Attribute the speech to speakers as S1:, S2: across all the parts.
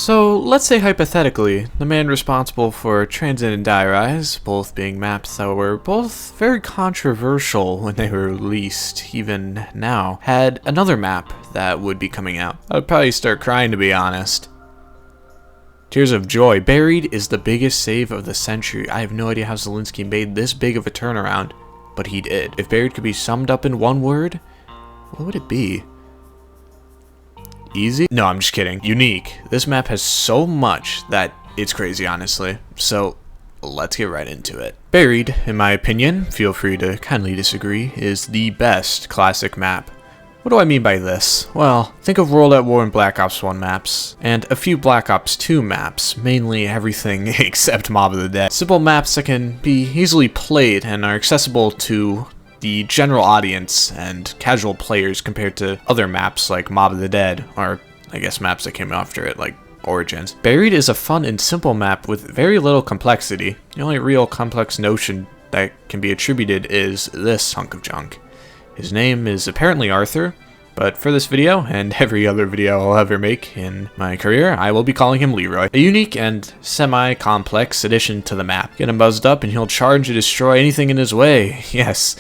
S1: So let's say hypothetically, the man responsible for Transit and Die Rise, both being maps that were both very controversial when they were released, even now, had another map that would be coming out. I would probably start crying, to be honest. Tears of Joy. Buried is the biggest save of the century. I have no idea how Zelensky made this big of a turnaround, but he did. If Buried could be summed up in one word, what would it be? Easy? No, I'm just kidding. Unique. This map has so much that it's crazy, honestly. So let's get right into it. Buried, in my opinion, feel free to kindly disagree, is the best classic map. What do I mean by this? Well, think of World at War and Black Ops 1 maps, and a few Black Ops 2 maps, mainly everything except Mob of the Dead. Simple maps that can be easily played and are accessible to the general audience and casual players compared to other maps like Mob of the Dead, or I guess maps that came after it like Origins. Buried is a fun and simple map with very little complexity. The only real complex notion that can be attributed is this hunk of junk. His name is apparently Arthur, but for this video, and every other video I'll ever make in my career, I will be calling him Leroy. A unique and semi-complex addition to the map. Get him buzzed up and he'll charge and destroy anything in his way. Yes,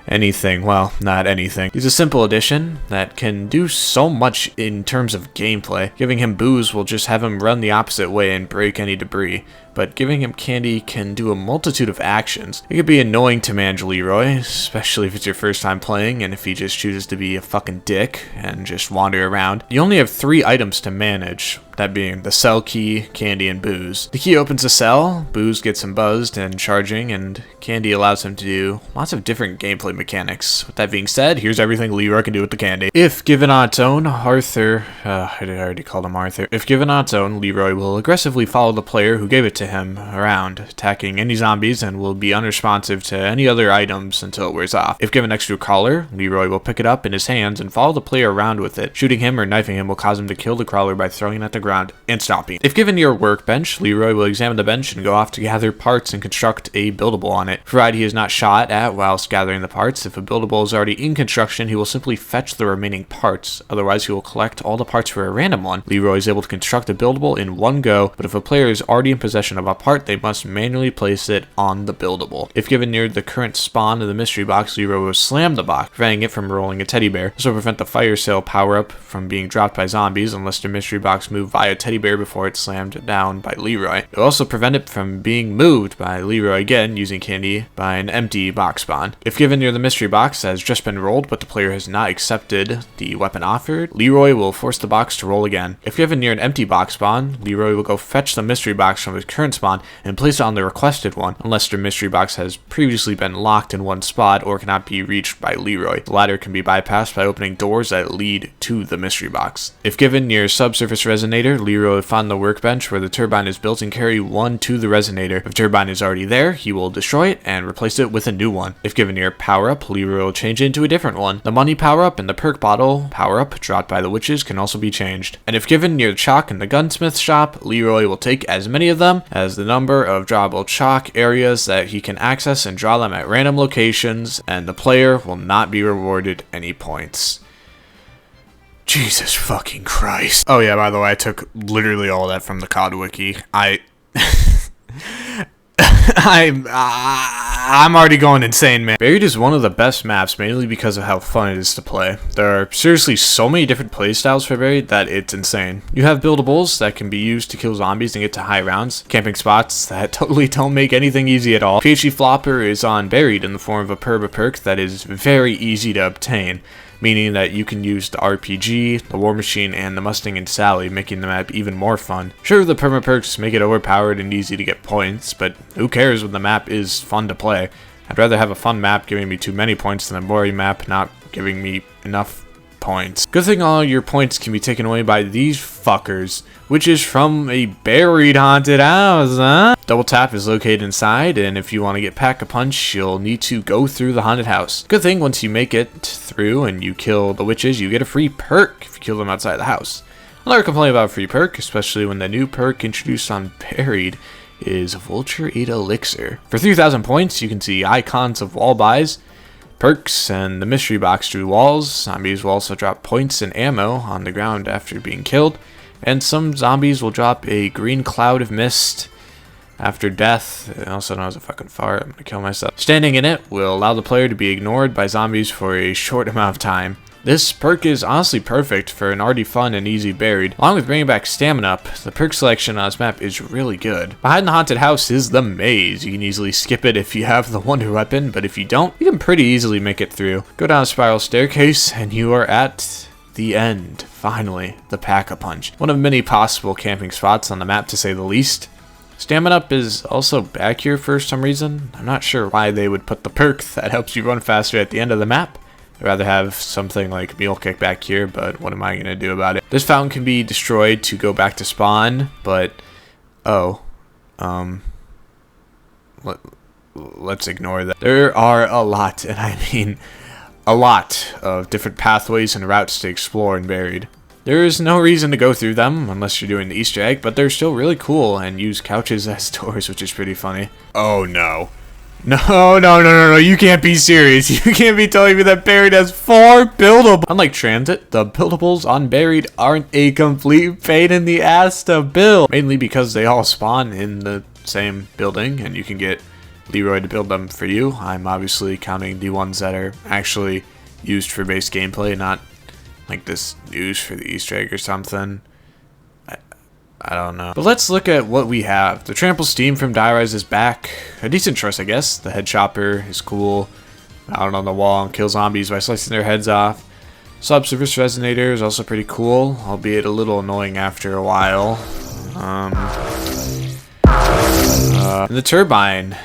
S1: anything. Well, not anything. He's a simple addition that can do so much in terms of gameplay. Giving him booze will just have him run the opposite way and break any debris, but giving him candy can do a multitude of actions. It could be annoying to manage Leroy, especially if it's your first time playing and if he just chooses to be a fucking dick and just wander around. You only have 3 items to manage, that being the cell key, candy, and booze. The key opens the cell, booze gets him buzzed and charging, and candy allows him to do lots of different gameplay mechanics. With that being said, here's everything Leroy can do with the candy. If given on its own, I already called him Arthur. If given on its own, Leroy will aggressively follow the player who gave it to him around, attacking any zombies, and will be unresponsive to any other items until it wears off. If given next to a crawler, Leroy will pick it up in his hands and follow the player around with it. Shooting him or knifing him will cause him to kill the crawler by throwing it at the ground and stomping. If given your workbench, Leroy will examine the bench and go off to gather parts and construct a buildable on it. Provided he is not shot at whilst gathering the parts, if a buildable is already in construction, he will simply fetch the remaining parts. Otherwise, he will collect all the parts for a random one. Leroy is able to construct a buildable in one go, but if a player is already in possession of a part, they must manually place it on the buildable. If given near the current spawn of the mystery box, Leroy will slam the box, preventing it from rolling a teddy bear. This will prevent the fire sale power-up from being dropped by zombies unless the mystery box moved via teddy bear before it's slammed down by Leroy. It will also prevent it from being moved by Leroy again using candy by an empty box spawn. If given near the mystery box that has just been rolled but the player has not accepted the weapon offered, Leroy will force the box to roll again. If given near an empty box spawn, Leroy will go fetch the mystery box from his current spawn and place it on the requested one, unless the mystery box has previously been locked in one spot or cannot be reached by Leroy. The latter can be bypassed by opening doors that lead to the mystery box. If given near subsurface resonator, Leroy will find the workbench where the turbine is built and carry one to the resonator. If the turbine is already there, he will destroy it and replace it with a new one. If given near power-up, Leroy will change it into a different one. The money power-up and the perk bottle power-up dropped by the witches can also be changed. And if given near the chalk in the gunsmith shop, Leroy will take as many of them as the number of drawable chalk areas that he can access and draw them at random locations, and the player will not be rewarded any points. Jesus fucking Christ. Oh yeah, by the way, I took literally all that from the COD wiki. I'm already going insane, man. Buried is one of the best maps, mainly because of how fun it is to play. There are seriously so many different playstyles for Buried that it's insane. You have buildables that can be used to kill zombies and get to high rounds, camping spots that totally don't make anything easy at all. PhD Flopper is on Buried in the form of a perk that is very easy to obtain, meaning that you can use the RPG, the War Machine, and the Mustang and Sally, making the map even more fun. Sure, the perma-perks make it overpowered and easy to get points, but who cares when the map is fun to play? I'd rather have a fun map giving me too many points than a boring map not giving me enough points. Good thing all your points can be taken away by these fuckers, which is from a buried haunted house, huh? Double tap is located inside, and if you want to get Pack-a-Punch, you'll need to go through the haunted house. Good thing once you make it through and you kill the witches, you get a free perk if you kill them outside the house. Another complaint about a free perk, especially when the new perk introduced on Buried is Vulture 8 Elixir. For 3,000 points, you can see icons of wall buys, perks, and the mystery box through walls. Zombies will also drop points and ammo on the ground after being killed. And some zombies will drop a green cloud of mist after death, also known as a fucking fart. I'm gonna kill myself. Standing in it will allow the player to be ignored by zombies for a short amount of time. This perk is honestly perfect for an already fun and easy buried. Along with bringing back stamina up, the perk selection on this map is really good. Behind the haunted house is the maze. You can easily skip it if you have the wonder weapon, but if you don't, you can pretty easily make it through. Go down a spiral staircase and you are at the end. Finally, the Pack-a-Punch. One of many possible camping spots on the map, to say the least. Stamina up is also back here for some reason. I'm not sure why they would put the perk that helps you run faster at the end of the map. I'd rather have something like Mule Kick back here, but what am I going to do about it? This fountain can be destroyed to go back to spawn, but let's ignore that. There are a lot, and I mean a lot, of different pathways and routes to explore in Buried. There is no reason to go through them unless you're doing the Easter egg, but they're still really cool and use couches as doors, which is pretty funny. Oh no. No, you can't be serious. You can't be telling me that Buried has 4 buildables. Unlike Transit, the buildables on Buried aren't a complete pain in the ass to build. Mainly because they all spawn in the same building and you can get Leroy to build them for you. I'm obviously counting the ones that are actually used for base gameplay, not like this news for the Easter egg or something. I don't know. But let's look at what we have. The Trample Steam from Die Rise is back. A decent choice, I guess. The Head Chopper is cool. Out on the wall and kill zombies by slicing their heads off. Subsurface Resonator is also pretty cool, albeit a little annoying after a while. And the Turbine.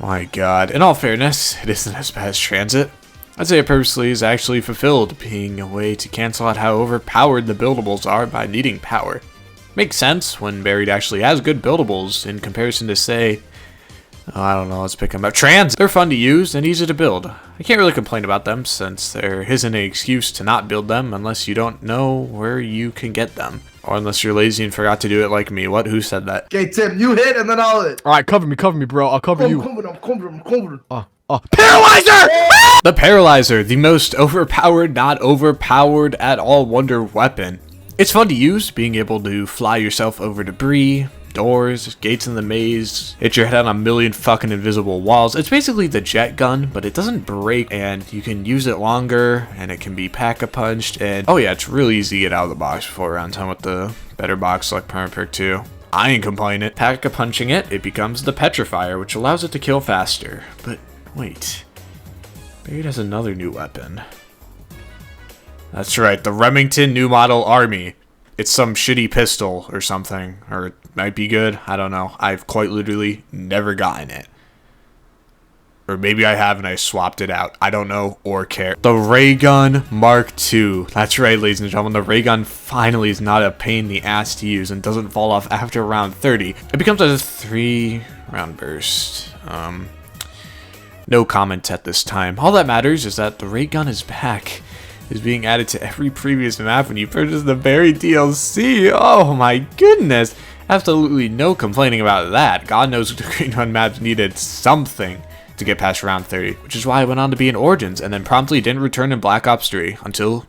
S1: My god. In all fairness, it isn't as bad as Transit. I'd say it purposely is actually fulfilled, being a way to cancel out how overpowered the buildables are by needing power. Makes sense when Buried actually has good buildables in comparison to, say, I don't know, let's pick them up. Trans! They're fun to use and easy to build. I can't really complain about them since there isn't any excuse to not build them unless you don't know where you can get them. Or unless you're lazy and forgot to do it like me. What? Who said that?
S2: Okay, Tim, you hit and then I'll hit.
S3: Alright, cover me, bro. I'll cover you.
S2: I'm covered.
S3: Paralyzer!
S1: The Paralyzer, the most overpowered, not overpowered at all wonder weapon. It's fun to use, being able to fly yourself over debris, doors, gates in the maze, hit your head on a million fucking invisible walls. It's basically the jet gun, but it doesn't break, and you can use it longer, and it can be pack-a-punched, and oh yeah, it's really easy to get out of the box before round 10 with the better box like Permaperk 2. I ain't complaining. Pack-a-punching it, it becomes the Petrifier, which allows it to kill faster. But wait, Buried has another new weapon. That's right, the Remington New Model Army. It's some shitty pistol or something, or it might be good, I don't know. I've quite literally never gotten it. Or maybe I have and I swapped it out. I don't know or care. The Ray Gun Mark II. That's right, ladies and gentlemen, the Ray Gun finally is not a pain in the ass to use and doesn't fall off after round 30. It becomes a 3-round burst. No comment at this time. All that matters is that the Ray Gun is back. Is being added to every previous map when you purchase the Buried DLC. Oh my goodness. Absolutely no complaining about that. God knows the Green Run maps needed something to get past round 30, which is why I went on to be in Origins and then promptly didn't return in Black Ops 3 until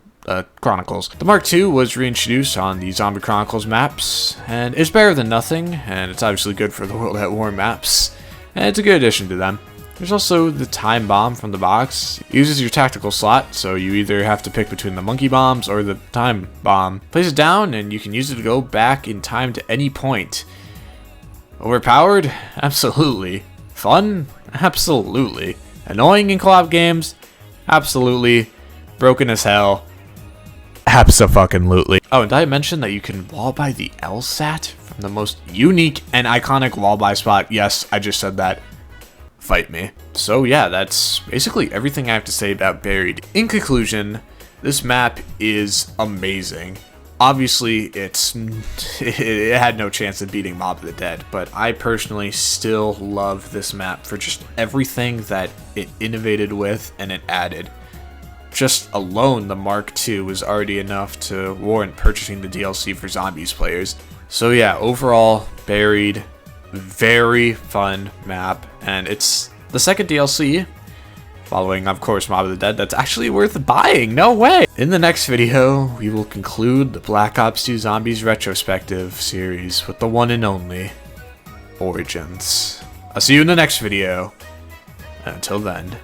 S1: Chronicles. The Mark II was reintroduced on the Zombie Chronicles maps, and it's better than nothing, and it's obviously good for the World at War maps, and it's a good addition to them. There's also the Time Bomb from the box. It uses your tactical slot, so you either have to pick between the Monkey Bombs or the Time Bomb. Place it down, and you can use it to go back in time to any point. Overpowered? Absolutely. Fun? Absolutely. Annoying in co-op games? Absolutely. Broken as hell? Abso-fucking-lutely. Oh, and did I mention that you can wall buy the LSAT from the most unique and iconic wall buy spot? Yes, I just said that. Fight me. So yeah, that's basically everything I have to say about Buried. In conclusion, this map is amazing. Obviously, it had no chance of beating Mob of the Dead, but I personally still love this map for just everything that it innovated with and it added. Just alone, the Mark II was already enough to warrant purchasing the DLC for Zombies players. So yeah, overall, Buried, very fun map, and it's the second DLC, Following, of course, Mob of the Dead, that's actually worth buying. No way! In the next video, we will conclude the Black Ops 2 Zombies Retrospective series with the one and only Origins. I'll see you in the next video. And until then...